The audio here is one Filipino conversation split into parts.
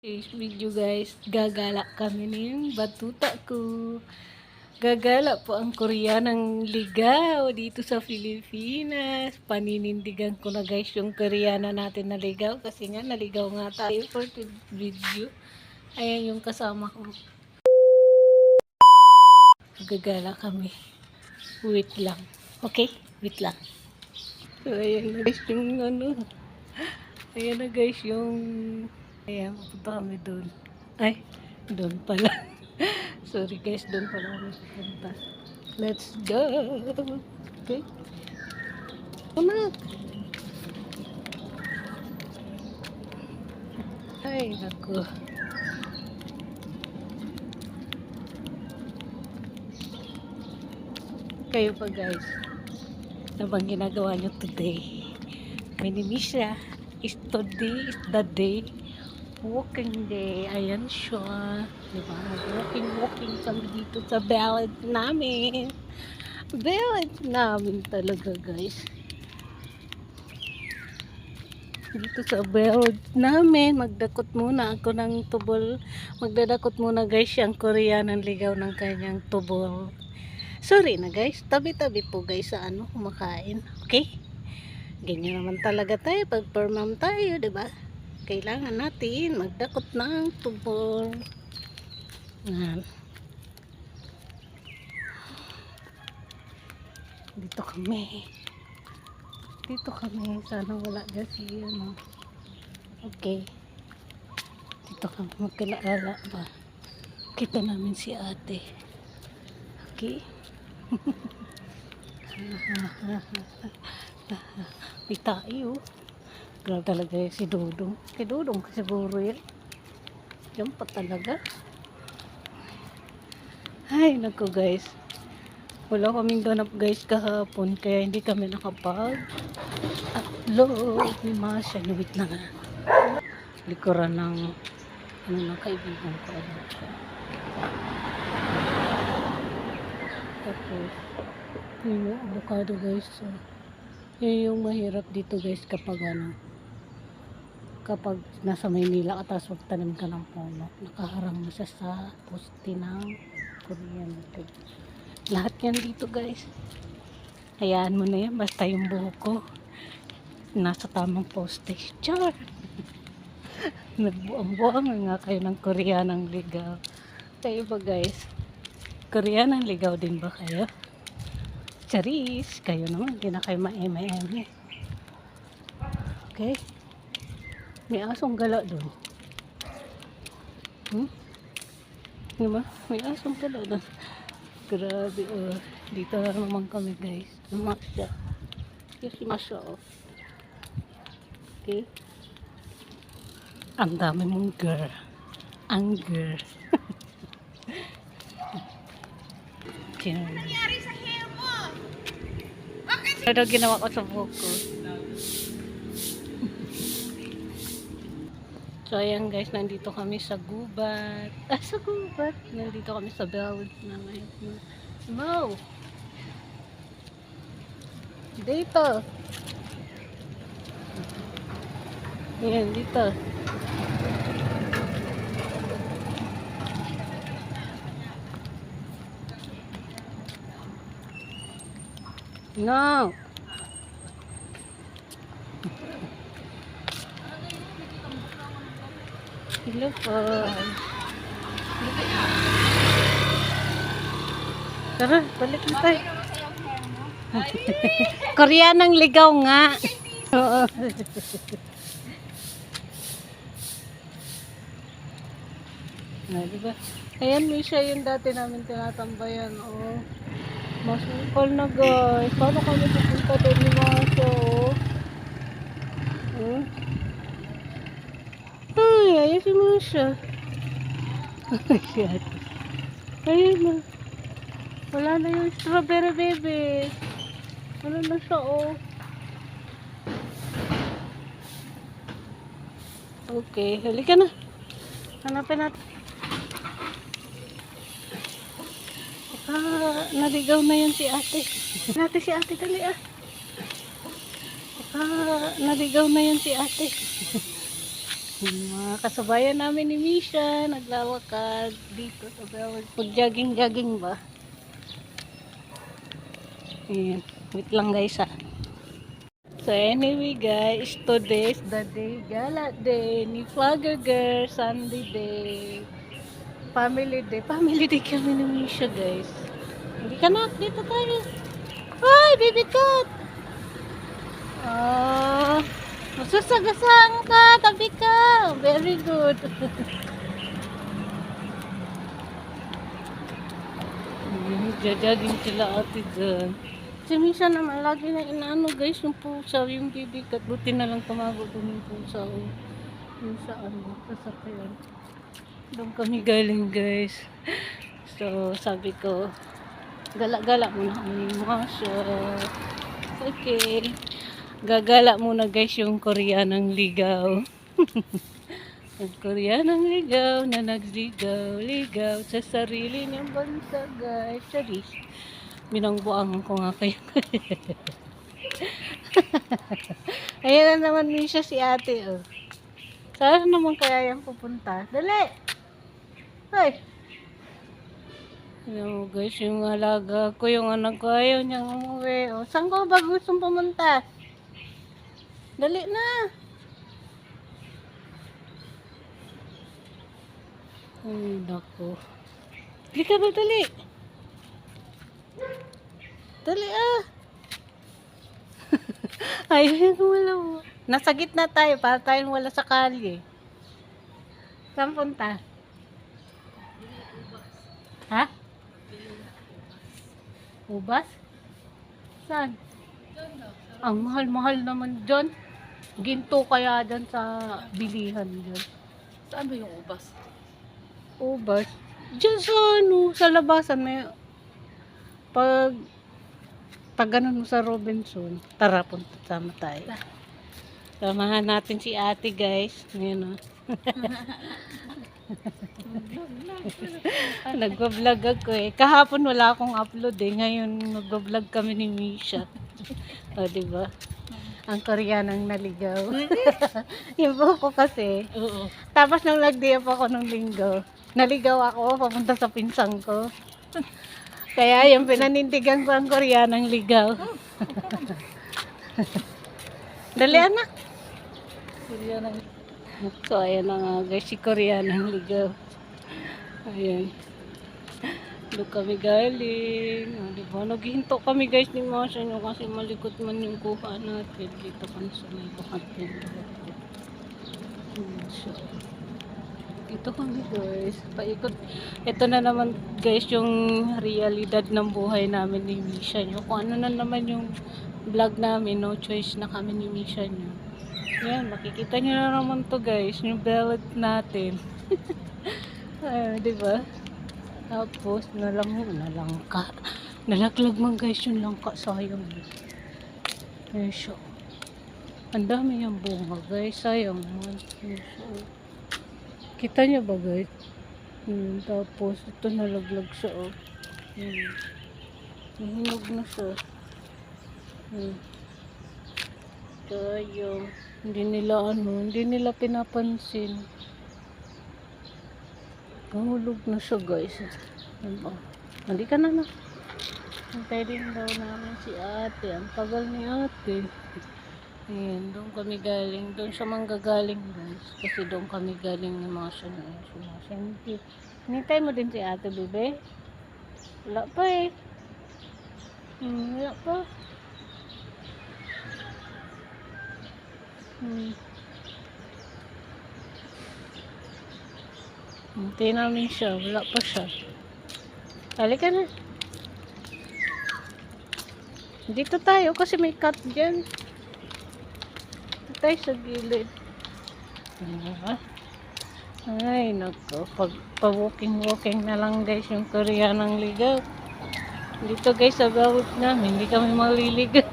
Today's video guys, gagala kami ng batuta ko. Gagala po ang Koreanang ligaw dito sa Pilipinas. Paninindigan ko na guys yung Koreana natin na ligaw kasi nga naligaw nga tayo for today's video. Ayan yung kasama ko. Gagala kami. Wait lang. Okay? Wait lang. So ayan na guys yung ayan na guys yung ayan, pupunta kami doon. Ay, doon pala. Sorry guys, doon pala kami pupunta. Let's go! Okay? Come on! Ay, naku. Kayo pa guys. Ano bang ginagawa nyo today? May ni Misha. Today is the day. Walking day. Ayan siya. Diba? Walking kami dito sa village namin. Village namin talaga guys. Dito sa village namin. Magdakot muna ako ng tubol. Magdadakot muna guys yung Koreanang ligaw ng kanyang tubol. Sorry na guys. Tabi-tabi po guys sa kumakain. Okay? Ganyan naman talaga tayo. Pag permam tayo, diba? Kailangan natin magdakot ng tubol. Yan. Dito kami. Sana wala kasi Okay. Dito kami magkalaala ba. Kita namin si ate. Okay. May tayo. Grabe talaga si Dudong. Kay Dudong kasi siguro yan. Yan pa talaga. Ay, naku guys. Wala kaming ganap guys kahapon. Kaya hindi kami nakapag-upload. May masya. Wait lang ha. Likuran ng ng kaibigan ko. Tapos, yung avocado guys. So, yun yung mahirap dito guys kapag kapag nasa Maynila ka tapos magtanim ka ng puno, nakaharang mo siya sa poste ng Korean. Lahat yan dito guys. Hayaan mo na yan, basta yung buhok ko nasa tamang poste. Char! Nagbuang-buang nga kayo ng Koreanang ligaw. Kayo ba guys? Koreanang ligaw din ba kayo? Charis! Kayo naman, hindi na kayo ma-eme-eme. Okay? May asong gala doon. Diba? May asong gala doon. Grabe, oh. Dito na naman kami, guys. Masya. Yes, masya, oh. Okay? Ang dami mong girl. Ang girl. Sino? Ano nangyari sa hair mo? Ano ginawa ko sa buhok ko? So ayan guys, nandito kami sa gubat. Sa gubat. Nandito kami sa village namin. Wow! Dito. Ayan, dito. No! Hello po. Tara, balik na tayo. Koreanang ligaw nga. Oo. Diba? Ayan, may siya yung dati namin tinatambayan. Oh. Masukal na guys. Paano kami pupunta doon ni Maso? Oh. Ay, ayos si Masha. Ayun na. Wala na yung strawberry baby. Ano na siya, oh. Okay, halika na. Hanapin natin. Naligaw na yun si ate. Natin si ate, dali ah. Naligaw na yun si ate. Yung mga kasabayan namin ni Misha, naglalakad dito sa Bellwood. Pag-jogging-jogging ba? Ayan. Wait lang guys ha. So anyway guys, today is the day, gala day ni Vlogger Girl, Sunday day. Family day kami ni Misha guys. Hindi ka na, dito tayo. Ay, baby cat! Ah, masusagasang ka, tabi ka. Very good. Jajagin sila ate dyan. Si Misha naman lagi na inaano guys yung pusa, yung baby cat. Buti na lang tumago doon yung pusa. Yung sa ano, sasakyan. Doon kami galing guys. So sabi ko, gala-gala muna kami yung Masha. Okay. Gagala muna guys yung Koreanang ligaw. Yung Koreanang ligaw na nagligaw-ligaw sa sarili niyang bansa guys. Charis. Binangbuang ko nga kayo. Ayan na naman Misha si ate. Oh. Saan naman kaya yung pupunta? Dali! Hoy! Ayan guys, yung alaga ko, yung anak ko, ayaw niyang umuwi. Oh. Saan ko ba gustong pumunta? Dali na! Ay, nako. Dali ka ba, dali? Dali ah! Ayaw yung wala mo. Nasa gitna tayo, para tayong wala sa kalye. Saan punta? Ha? Ubas? Saan? Ang mahal-mahal naman dyan. Ginto kaya dyan sa bilihan dyan. Saan ba yung ubas? Ubas? Dyan sa ano, sa labasan may pag ganun mo sa Robinson. Tara, punta sama tayo. Samahan natin si ate guys. Ngayon o. Nagbablog ako eh. Kahapon wala akong upload eh. Ngayon nagbablog kami ni Misha. O, diba? Ang Koreanang naligaw. Yung buhok ko kasi. Oo. Tapos nung nag-DM ako nung linggo, naligaw ako papunta sa pinsang ko. Kaya yung pinanindigan ko ang Koreanang ligaw. Dali anak. Koreanang. So ayan na nga guys, si Koreanang ligaw. Ayan. Doon kami galing. O, diba? Naghihinto kami guys ni Masha nyo kasi malikot man yung kuha natin. Dito kami sa may buhatin. So, ito kami guys. Paikot. Ito na naman guys yung realidad ng buhay namin ni Misha nyo. Kung ano na naman yung vlog namin, no choice na kami ni Misha nyo. Yan, makikita nyo na naman to guys. Yung ballot natin. Diba? Tapos, nalangka. Nalaglag man guys yung langka. Sayang. Ayan siya. Ang dami yung bunga guys. Sayang man. So, kita niyo ba guys? Tapos, ito nalaglag siya. Oh. Nahinog na siya. Sayang. Hindi nila pinapansin. Kahulog na siya guys. Hindi ka na na. Hintay din daw namin si ate. Ang tagal ni ate. Ayan, doon kami galing. Doon siya manggagaling guys. Kasi doon kami galing ng mga sunod. Hinintay mo din si ate, bebe? Wala pa eh. Wala pa. Hintay namin siya. Wala pa siya. Halika na. Dito tayo kasi may cut dyan. Dito tayo sa gilid. Ay, nako. Pa-walking na lang guys yung Koreanang ligaw. Dito guys sa bawat namin, hindi kami maliligaw.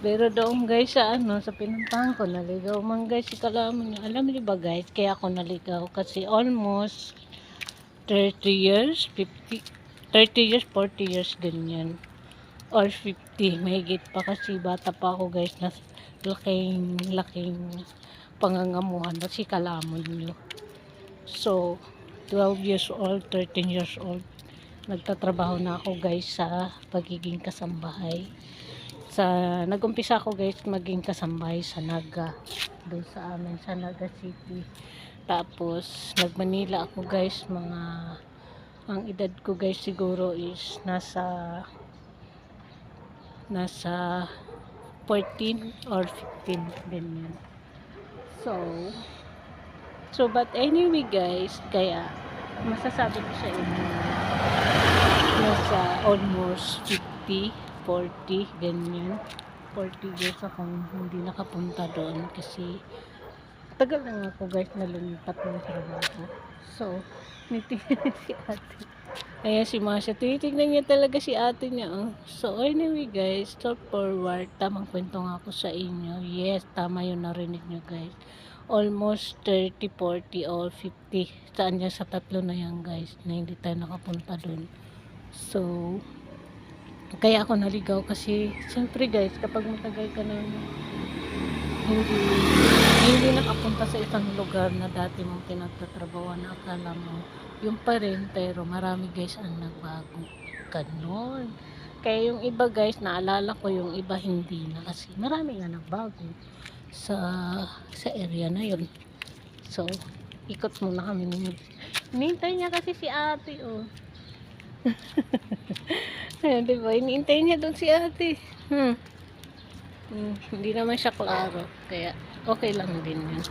Pero doon guys sa ano, sa pinuntahan ko, naligaw man guys. Alam niyo ba guys, kaya ako naligaw kasi almost 30 years, 40 years ganyan. Or 50, mahigit pa kasi bata pa ako guys, na laking pangangamuhan na si kalamon nyo. So, 12 years old, 13 years old, nagtatrabaho na ako guys sa pagiging kasambahay. Nagumpisa ako guys maging kasambahay sa Naga, doon sa amin sa Naga City. Tapos nag-Manila ako guys, ang edad ko guys siguro is nasa 14 or 15 ganyan. So but anyway guys, kaya masasabi ko sa inyo nasa almost 50, 40 ganyan. 40 years akong hindi nakapunta doon kasi tagal lang ako guys na lumipat ng trabaho. So nitingnan si ate. Ayan si Masha, tinitignan niya talaga si ate niya. Oh. So anyway guys, stop forward. Tamang kwento nga ako sa inyo. Yes, tama yung narinig nyo guys. Almost 30, 40 or 50. Saan niya sa tatlo na yan guys na hindi tayo nakapunta dun. So, kaya ako naligaw kasi siyempre guys, kapag matagal ka na hindi nakapunta sa isang lugar na dati mong pinagtatrabaho na akala mo yung pa rin, pero marami guys ang nagbago. Ganon. Kaya yung iba guys, naalala ko yung iba hindi na kasi marami nga nagbago sa area na yun. So, ikot muna kami ninyo. Hinihintay niya kasi si ate, oh. Ayan, diba? Hinihintay niya doon si ate. Hindi naman siya klaro. Kaya, okay lang din yun.